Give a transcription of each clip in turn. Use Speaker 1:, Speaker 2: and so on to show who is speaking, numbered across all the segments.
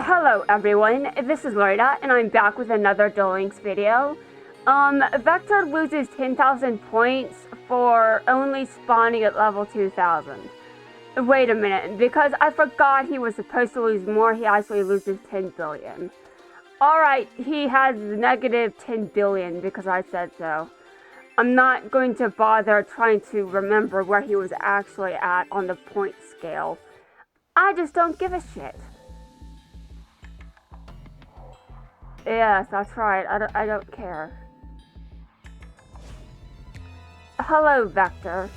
Speaker 1: Hello everyone, this is Loretta, and I'm back with another Duel Links video. Vector loses 10,000 points for only spawning at level 2,000. Wait a minute, because I forgot he was supposed to lose more, he actually loses 10 billion. Alright, he has negative 10 billion because I said so. I'm not going to bother trying to remember where he was actually at on the point scale. I just don't give a shit. Yes, that's right. I don't care. Hello, Vector.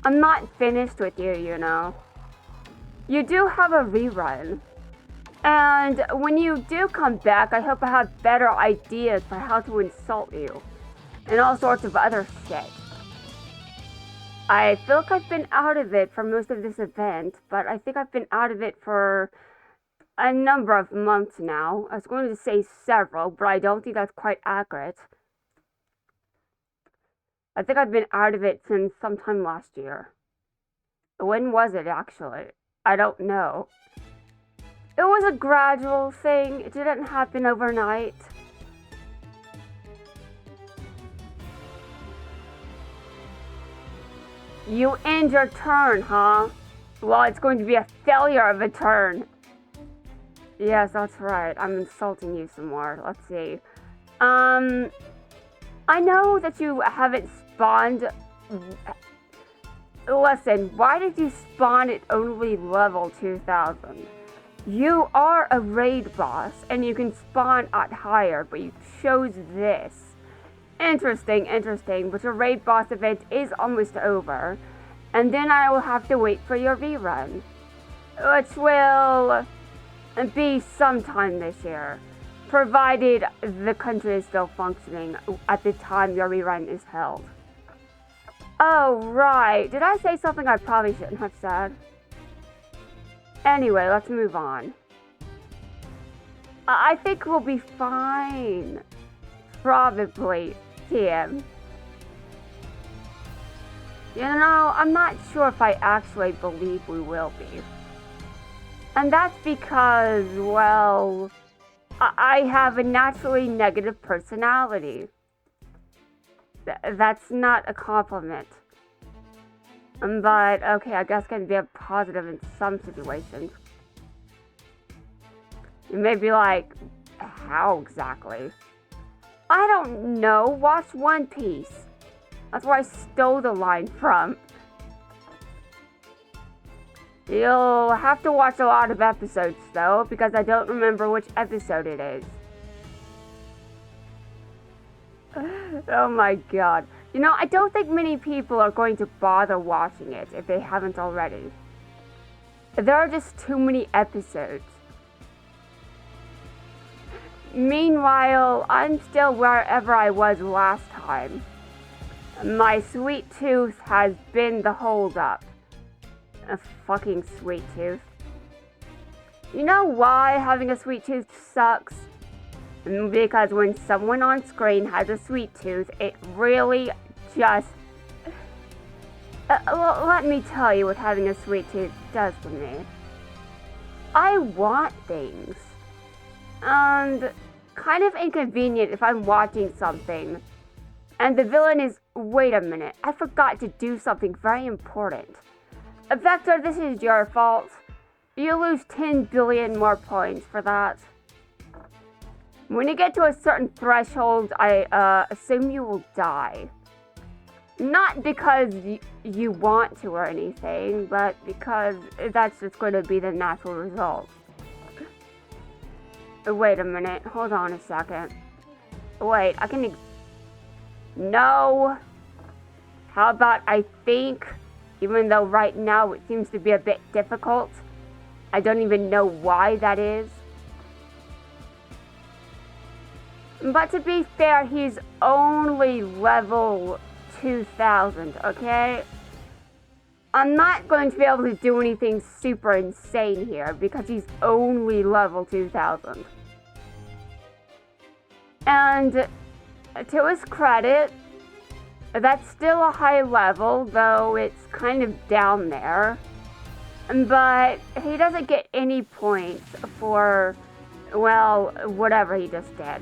Speaker 1: I'm not finished with you, you know. You do have a rerun. And when you do come back, I hope I have better ideas for how to insult you. And all sorts of other shit. I feel like I've been out of it for most of this event, but I think I've been out of it for a number of months now. I was going to say several, but I don't think that's quite accurate. I think I've been out of it since sometime last year. When was it, actually? I don't know. It was a gradual thing. It didn't happen overnight. You end your turn, huh? Well, it's going to be a failure of a turn. Yes, that's right. I'm insulting you some more. Let's see. I know that you haven't spawned... Listen, why did you spawn at only level 2000? You are a raid boss, and you can spawn at higher, but you chose this. Interesting, but your raid boss event is almost over, and then I will have to wait for your rerun, which will be sometime this year, provided the country is still functioning at the time your rerun is held. Oh, right. Did I say something I probably shouldn't have said? Anyway, let's move on. I think we'll be fine. Probably, TM. You know, I'm not sure if I actually believe we will be. And that's because, well, I have a naturally negative personality. That's not a compliment. But, okay, I guess it can be a positive in some situations. You may be like, how exactly? I don't know. Watch One Piece. That's where I stole the line from. You'll have to watch a lot of episodes, though, because I don't remember which episode it is. Oh my god. You know, I don't think many people are going to bother watching it if they haven't already. There are just too many episodes. Meanwhile, I'm still wherever I was last time. My sweet tooth has been the holdup. A fucking sweet tooth. You know why having a sweet tooth sucks? Because when someone on screen has a sweet tooth, it really just... let me tell you what having a sweet tooth does for me. I want things. And kind of inconvenient if I'm watching something and the villain is, wait a minute, I forgot to do something very important. Vector, this is your fault. You lose 10 billion more points for that. When you get to a certain threshold, I assume you will die. Not because you want to or anything, but because that's just going to be the natural result. Wait a minute, hold on a second. Wait, I can... No. How about I think, even though right now it seems to be a bit difficult. I don't even know why that is. But to be fair, he's only level 2000, okay? I'm not going to be able to do anything super insane here because he's only level 2000. And to his credit, that's still a high level, though it's kind of down there. But he doesn't get any points for, well, whatever he just did.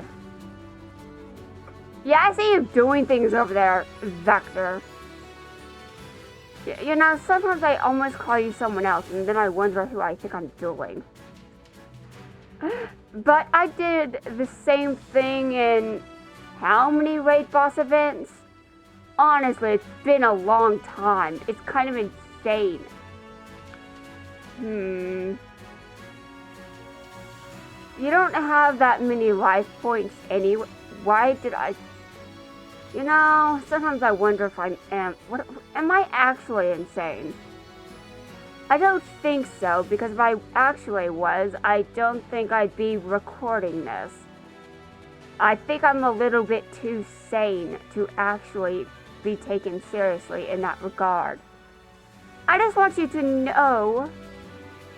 Speaker 1: Yeah, I see you doing things over there, Vector. You know, sometimes I almost call you someone else, and then I wonder who I think I'm doing. But I did the same thing in how many raid boss events? Honestly, it's been a long time. It's kind of insane. You don't have that many life points anyway. Why did I... You know, sometimes I wonder if am I actually insane? I don't think so, because if I actually was, I don't think I'd be recording this. I think I'm a little bit too sane to actually be taken seriously in that regard. I just want you to know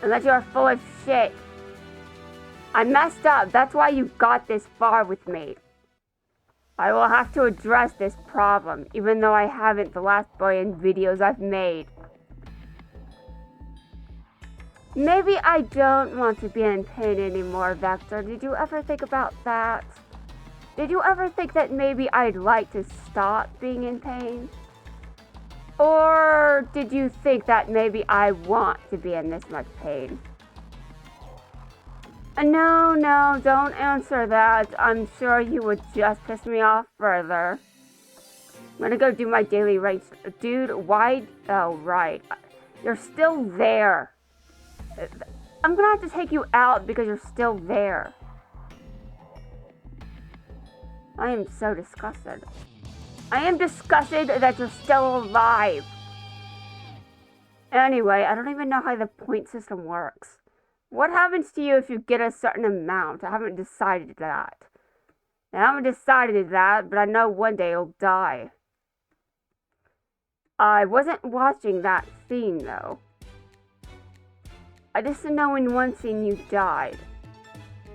Speaker 1: that you're full of shit. I messed up. That's why you got this far with me. I will have to address this problem, even though I haven't the last billion videos I've made. Maybe I don't want to be in pain anymore, Vector. Did you ever think about that? Did you ever think that maybe I'd like to stop being in pain? Or did you think that maybe I want to be in this much pain? No, don't answer that. I'm sure you would just piss me off further. I'm gonna go do my daily race. Dude, why? Oh, right. You're still there. I'm gonna have to take you out because you're still there. I am so disgusted. I am disgusted that you're still alive. Anyway, I don't even know how the point system works. What happens to you if you get a certain amount? I haven't decided that. I haven't decided that, but I know one day you'll die. I wasn't watching that scene, though. I just know in one scene you died.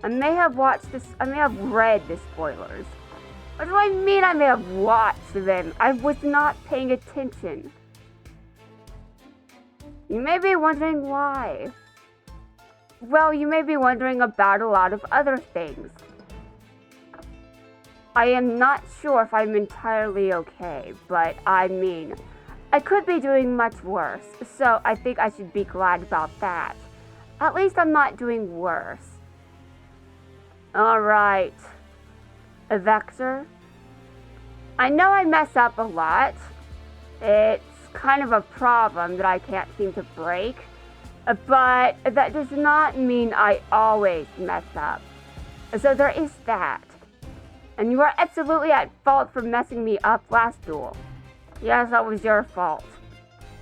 Speaker 1: I may have read the spoilers. What do I mean I may have watched them? I was not paying attention. You may be wondering why. Well, you may be wondering about a lot of other things. I am not sure if I'm entirely okay, but I mean, I could be doing much worse, so I think I should be glad about that. At least I'm not doing worse. Alright. Vector? I know I mess up a lot. It's kind of a problem that I can't seem to break. But that does not mean I always mess up. So there is that. And you are absolutely at fault for messing me up last duel. Yes, that was your fault.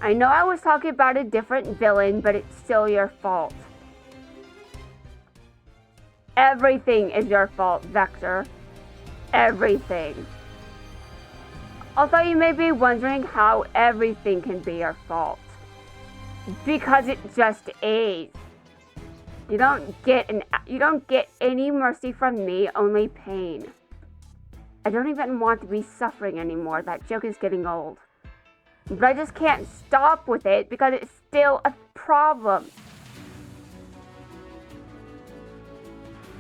Speaker 1: I know I was talking about a different villain, but it's still your fault. Everything is your fault, Vector. Everything. Although you may be wondering how everything can be your fault. Because it just is. You don't get any mercy from me, only pain. I don't even want to be suffering anymore. That joke is getting old. But I just can't stop with it because it's still a problem.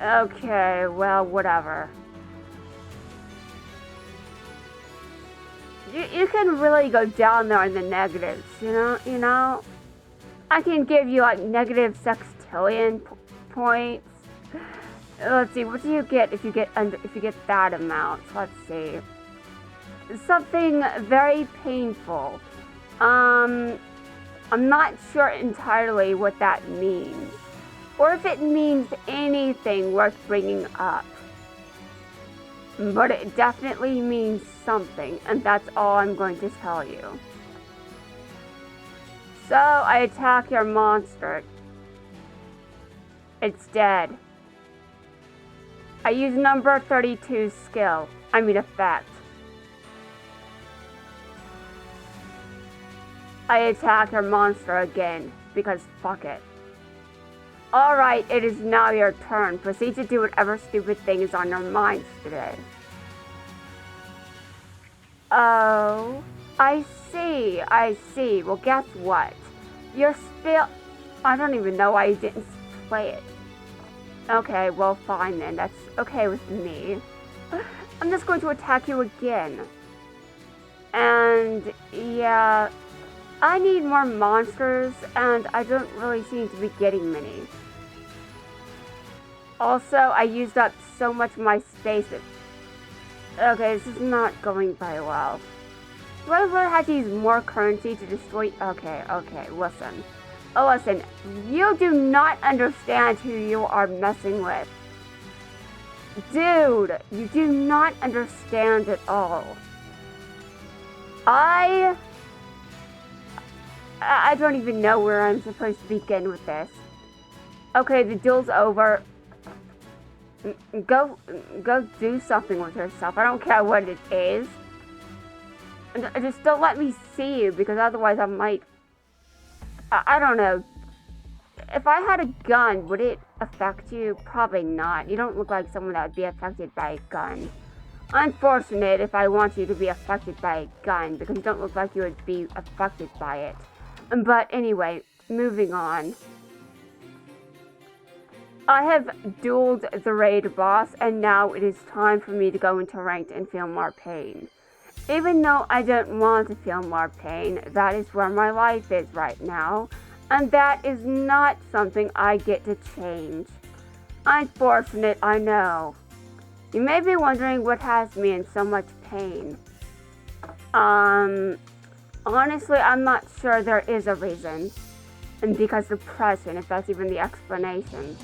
Speaker 1: Okay, well, whatever. You can really go down there in the negatives, you know? I can give you like negative sextillion points. Let's see, what do you get if you get that amount? Let's see. Something very painful. I'm not sure entirely what that means. Or if it means anything worth bringing up. But it definitely means something, and that's all I'm going to tell you. So, I attack your monster. It's dead. I use number 32 skill. Effect. I attack your monster again, because fuck it. Alright, it is now your turn. Proceed to do whatever stupid thing is on your minds today. Oh, I see. Well, guess what? You're still... I don't even know why you didn't play it. Okay, well fine then. That's okay with me. I'm just going to attack you again. And yeah, I need more monsters and I don't really seem to be getting many. Also, I used up so much of my space. Okay, this is not going very well. Do I really have to use more currency to destroy? Okay, listen. Oh, listen, you do not understand who you are messing with. Dude, you do not understand at all. I don't even know where I'm supposed to begin with this. Okay, the duel's over. Go do something with yourself. I don't care what it is. Just don't let me see you, because otherwise I might... I don't know. If I had a gun, would it affect you? Probably not. You don't look like someone that would be affected by a gun. Unfortunate if I want you to be affected by a gun, because you don't look like you would be affected by it. But anyway, moving on. I have dueled the raid boss, and now it is time for me to go into ranked and feel more pain. Even though I don't want to feel more pain, that is where my life is right now, and that is not something I get to change. Unfortunate, I know. You may be wondering what has me in so much pain. Honestly, I'm not sure there is a reason. And because depression, if that's even the explanation.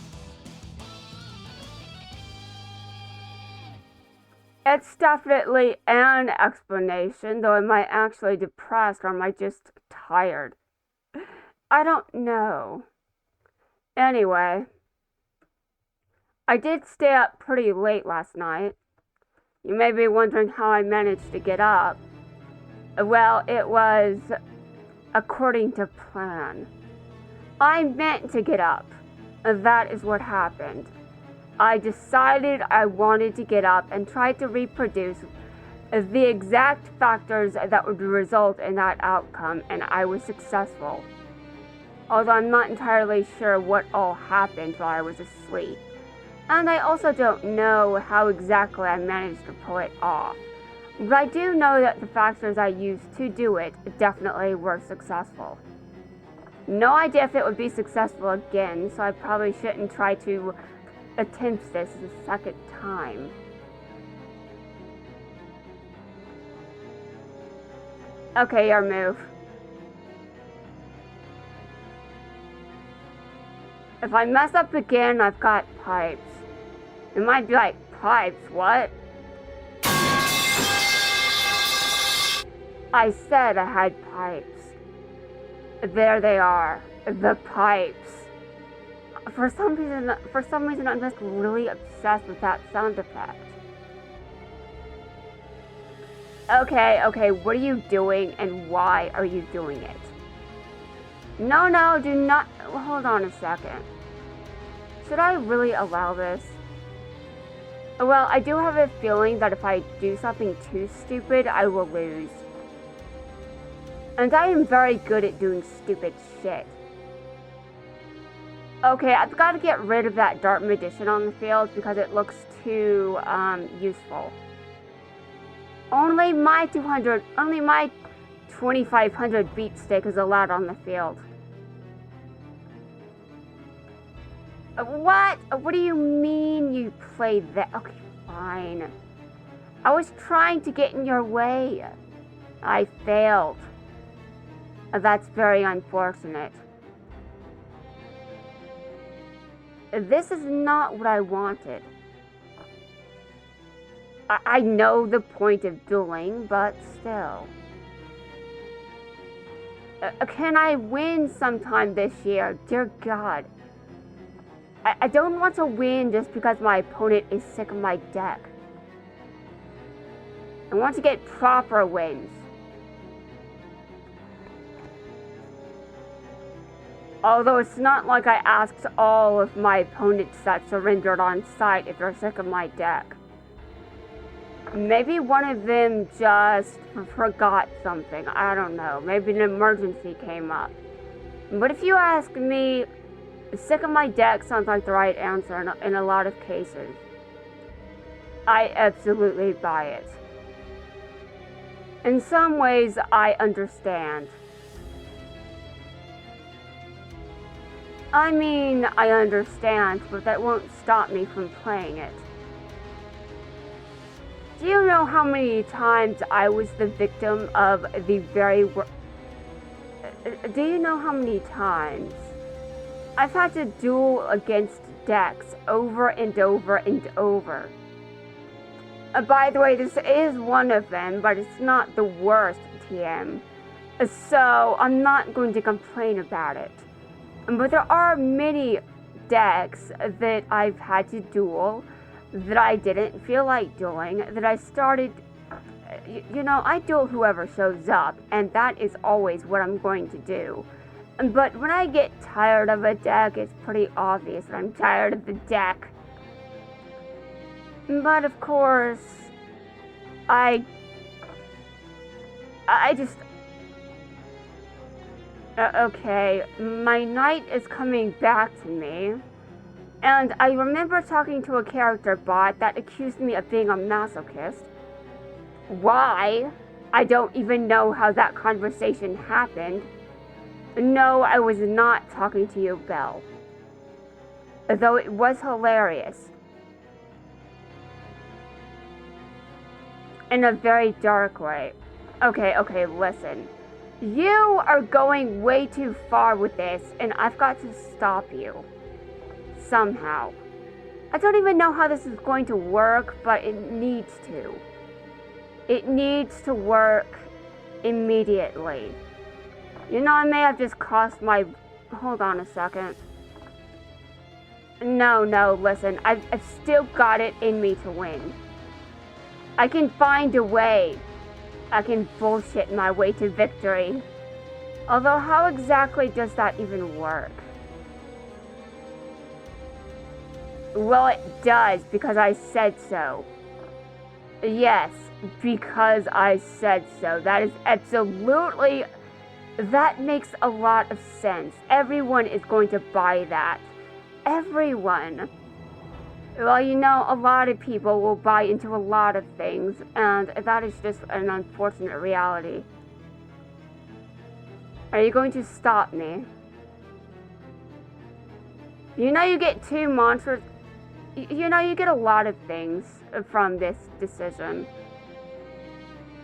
Speaker 1: It's definitely an explanation, though am I actually depressed or am I just tired? I don't know. Anyway, I did stay up pretty late last night. You may be wondering how I managed to get up. Well, it was according to plan. I meant to get up. That is what happened. I decided I wanted to get up and try to reproduce the exact factors that would result in that outcome, and I was successful. Although I'm not entirely sure what all happened while I was asleep. And I also don't know how exactly I managed to pull it off. But I do know that the factors I used to do it definitely were successful. No idea if it would be successful again, so I probably shouldn't try to attempt this a second time. Okay, your move. If I mess up again, I've got pipes. It might be like, pipes, what? I said I had pipes. There they are. The pipes. For some reason, I'm just really obsessed with that sound effect. Okay, what are you doing and why are you doing it? No, do not. Hold on a second. Should I really allow this? Well, I do have a feeling that if I do something too stupid, I will lose. And I am very good at doing stupid shit. Okay, I've got to get rid of that Dart Magician on the field because it looks too useful. Only my 2500 beat stick is allowed on the field. What? What do you mean you played that? Okay, fine. I was trying to get in your way. I failed. That's very unfortunate. This is not what I wanted. I know the point of dueling, but still. Can I win sometime this year? Dear God. I don't want to win just because my opponent is sick of my deck. I want to get proper wins. Although it's not like I asked all of my opponents that surrendered on sight if they're sick of my deck. Maybe one of them just forgot something. I don't know. Maybe an emergency came up. But if you ask me, sick of my deck sounds like the right answer in a lot of cases. I absolutely buy it. In some ways, I understand. I mean, I understand, but that won't stop me from playing it. Do you know how many times I was the victim of the very do you know how many times I've had to duel against decks over and over and over? By the way, this is one of them, but it's not the worst TM. So I'm not going to complain about it. But there are many decks that I've had to duel that I didn't feel like dueling, that I started, you know, I duel whoever shows up, and that is always what I'm going to do. But when I get tired of a deck, it's pretty obvious that I'm tired of the deck. But of course, I just... okay, my knight is coming back to me, and I remember talking to a character bot that accused me of being a masochist. Why? I don't even know how that conversation happened. No, I was not talking to you, Belle. Though it was hilarious. In a very dark way. Okay, listen. You are going way too far with this, and I've got to stop you. Somehow. I don't even know how this is going to work, but it needs to. It needs to work immediately. You know, I may have just cost my... Hold on a second. No, listen. I've still got it in me to win. I can find a way. I can bullshit my way to victory. Although, how exactly does that even work? Well, it does, because I said so. Yes, because I said so. That is absolutely... That makes a lot of sense. Everyone is going to buy that. Everyone. Well, you know, a lot of people will buy into a lot of things, and that is just an unfortunate reality. Are you going to stop me? You know you get 2 monsters. You know you get a lot of things from this decision.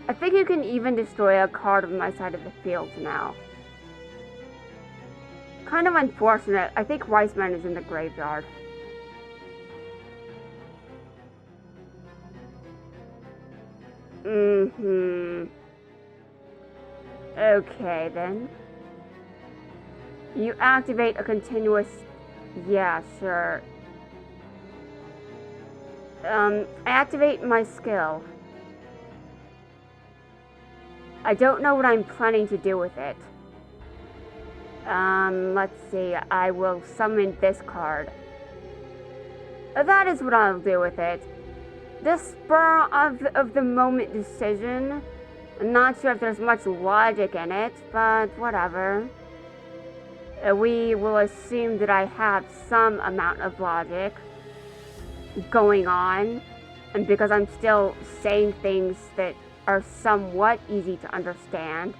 Speaker 1: I think you can even destroy a card on my side of the field now. Kind of unfortunate. I think Weissman is in the graveyard. Okay, then. You activate a continuous... Yeah, sure. I activate my skill. I don't know what I'm planning to do with it. Let's see. I will summon this card. That is what I'll do with it. The spur of the moment decision. I'm not sure if there's much logic in it, but whatever. We will assume that I have some amount of logic going on, and because I'm still saying things that are somewhat easy to understand.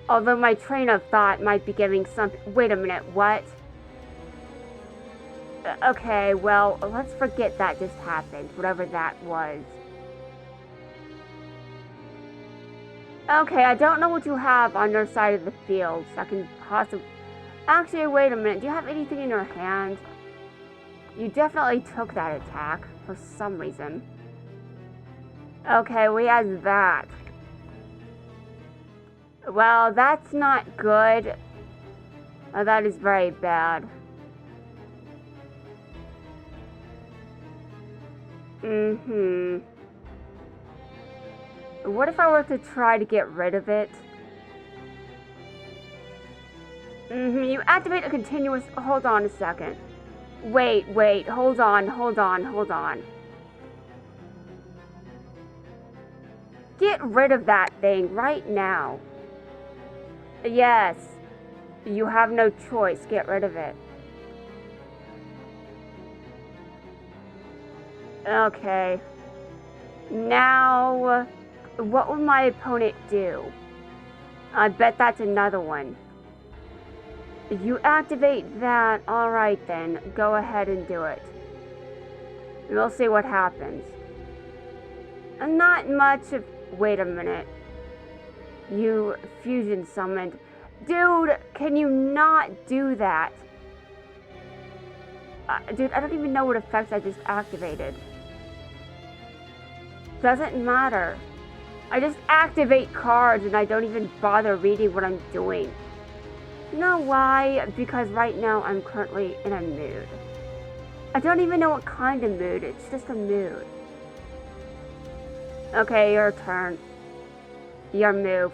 Speaker 1: Although my train of thought might be giving some... Wait a minute, what? Okay, well, let's forget that just happened, whatever that was. Okay, I don't know what you have on your side of the field, so I can possibly... Actually, wait a minute, do you have anything in your hand? You definitely took that attack, for some reason. Okay, we have that. Well, that's not good. That is very bad. What if I were to try to get rid of it? You activate a continuous... Hold on a second. Wait, hold on. Get rid of that thing right now. Yes. You have no choice. Get rid of it. Okay. Now, what will my opponent do? I bet that's another one. You activate that. Alright then. Go ahead and do it. We'll see what happens. Not much of... Wait a minute. You fusion summoned. Dude, can you not do that? Dude, I don't even know what effects I just activated. Doesn't matter. I just activate cards and I don't even bother reading what I'm doing. You know why? Because right now I'm currently in a mood. I don't even know what kind of mood. It's just a mood. Okay, your turn. Your move.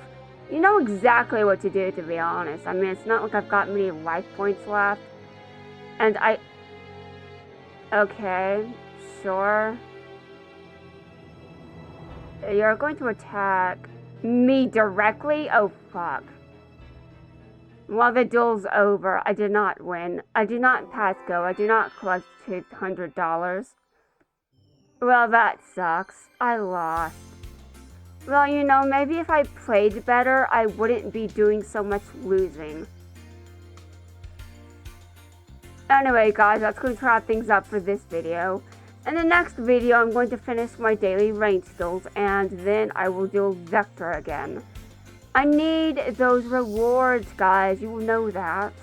Speaker 1: You know exactly what to do, to be honest. I mean, it's not like I've got many life points left. And okay, sure. You're going to attack me directly? Oh, fuck. Well, the duel's over. I did not win. I do not pass go. I do not collect $200. Well, that sucks. I lost. Well, you know, maybe if I played better, I wouldn't be doing so much losing. Anyway, guys, that's going to wrap things up for this video. In the next video, I'm going to finish my daily range skills, and then I will do Vector again. I need those rewards, guys. You will know that.